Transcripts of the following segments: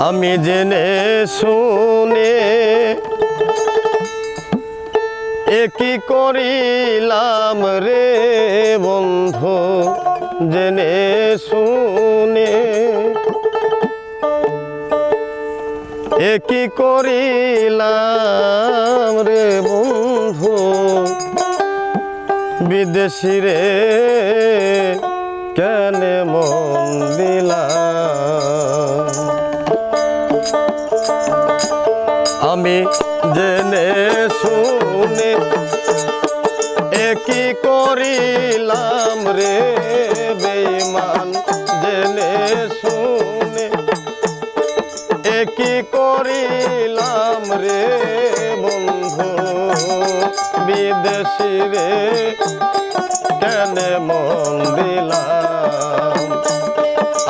আমি জেনে শুনে একই করিলাম রে বন্ধু, জেনে শুনে একই করিলাম রে বন্ধু, বিদেশি রে কেন মন দিলাম। আমি জেনে শুনে একই করিলাম রে বেঈমান, জেনে শুনে একই করিলাম রে বন্ধু, বিদেশি রে কেন মন দিলাম।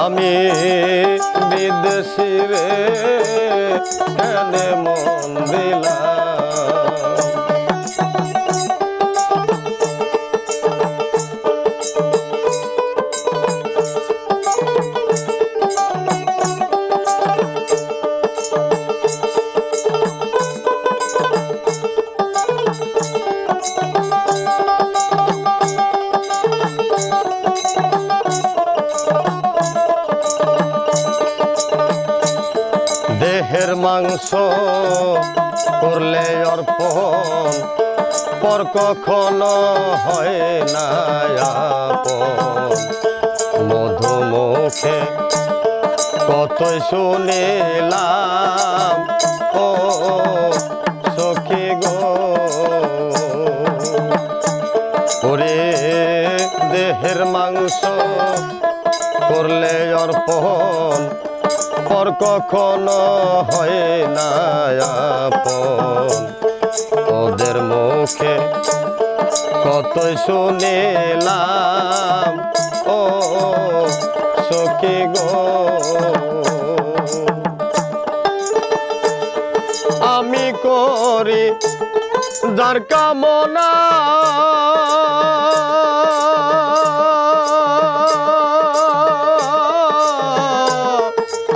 আমি বিদেশি রে কেন মন দিলাম। দেহের মাংস করলে অর্পণ, পর কখনো হয় না আপন। মধুমুখে কতই শুনিলাম ও সখী গো, ওরে দেহের মাংস করলে অর্পণ, পর কখনো হয় না আপন। ওদের মুখে কতই শুনিলাম ও সখী গো, আমি করি যার কামনা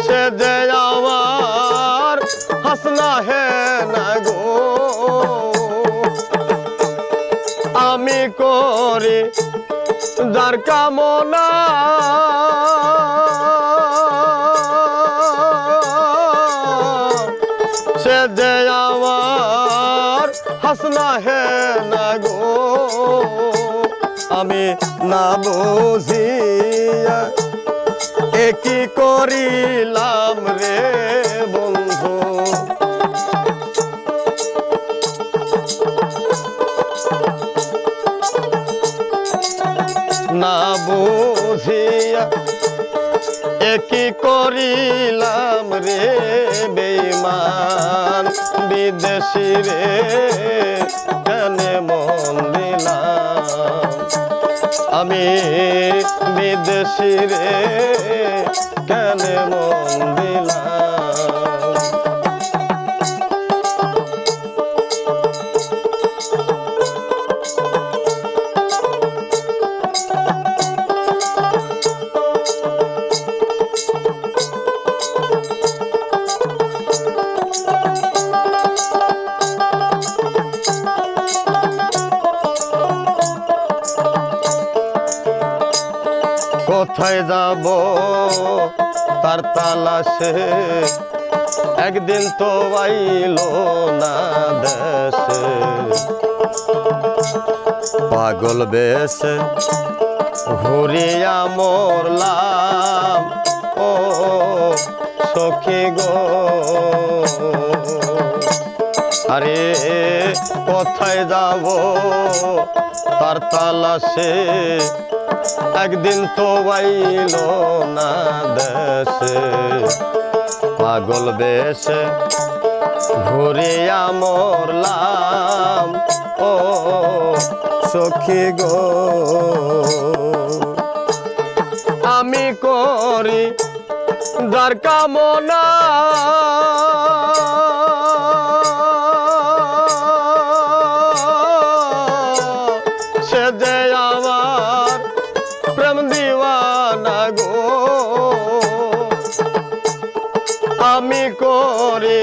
সে যে আমার হাসনা হে না গো। আমি করি যার কামনা সে যে আমার হাসনা হে না গো। আমি না বুঝিয়া একই করিলাম রে বন্ধু, না বুঝিয়া একই করিলাম রে বেঈমান, বিদেশি রে কেন মন দিলাম। আমি বিদেশি রে কেন মন দিলাম। কোথায় যাব তার তালাশে, একদিন তো আইলো না দেশে। পাগল বেশে ঘুরিয়া মরলাম ও সখী গো, আরে কোথায় যাব তার তালাশে, একদিন তো আইলো না দেশে। পাগল বেশে ঘুরিয়া মরলাম ও সখী গো, আমি করি যার কামনা সে যে আমার করি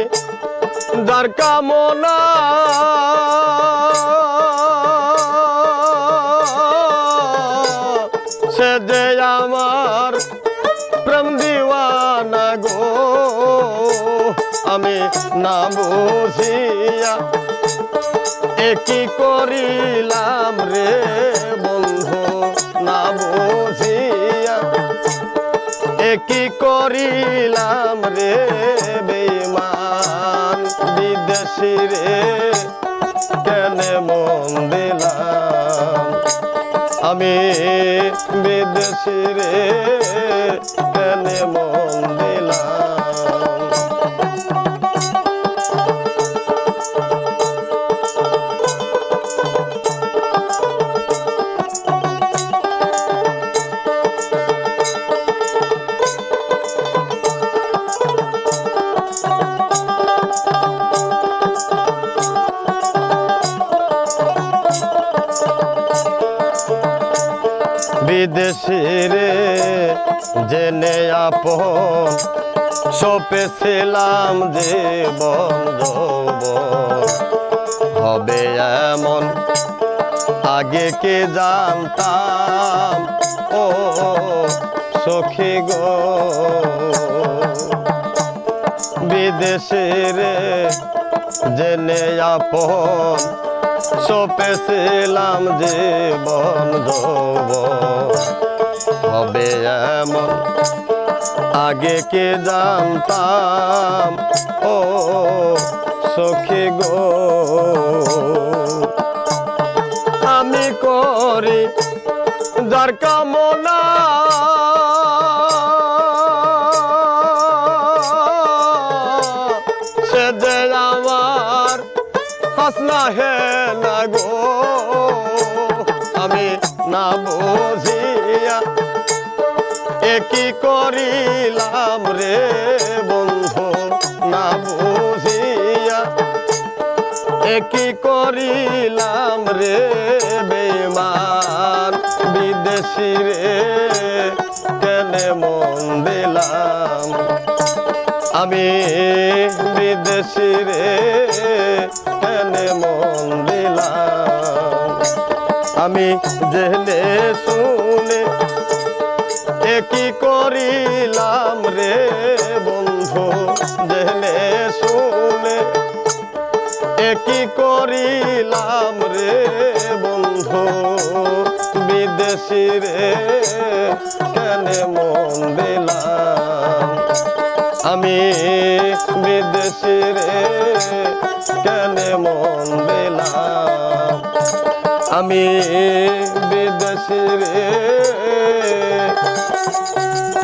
যার কামনা সে যে আমার প্রেম দিওয়ানা গো আমি না বুঝিয়া কি করিলাম রে বন্ধু না বুঝিয়া কি করিলাম রে বেঈমান বিদেশি রে কেনে মন দিলাম আমি বিদেশি রে কেনে মন দিলাম বিদেশি রে জেনে আপন সপেছিলাম জীবন যৌবন হবে এমন আগে কে জানতাম ও সখী গো বিদেশি রে জেনে আপন সপেছিলাম জীবন যৌবন হবে এমন আগে কে জানতাম ও সখী গো আমি করি যার কামনা সে যে আমার হাসনা হে না গো আমি না বুঝিয়া কি করিলাম রে বন্ধু না বুঝিয়া কি করিলাম রে বেঈমান বিদেশি রে কেনে মন দিলাম আমি বিদেশি রে কেনে মন দিলাম আমি জেনে শুনে কি করিলাম রে বন্ধু জেনে শুনে কি করিলাম রে বন্ধু বিদেশি রে কেনে মন দিলাম আমি বিদেশি রে কেনে মন দিলাম আমি বিদেশি রে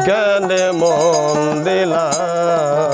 কেনে মন দিলাম।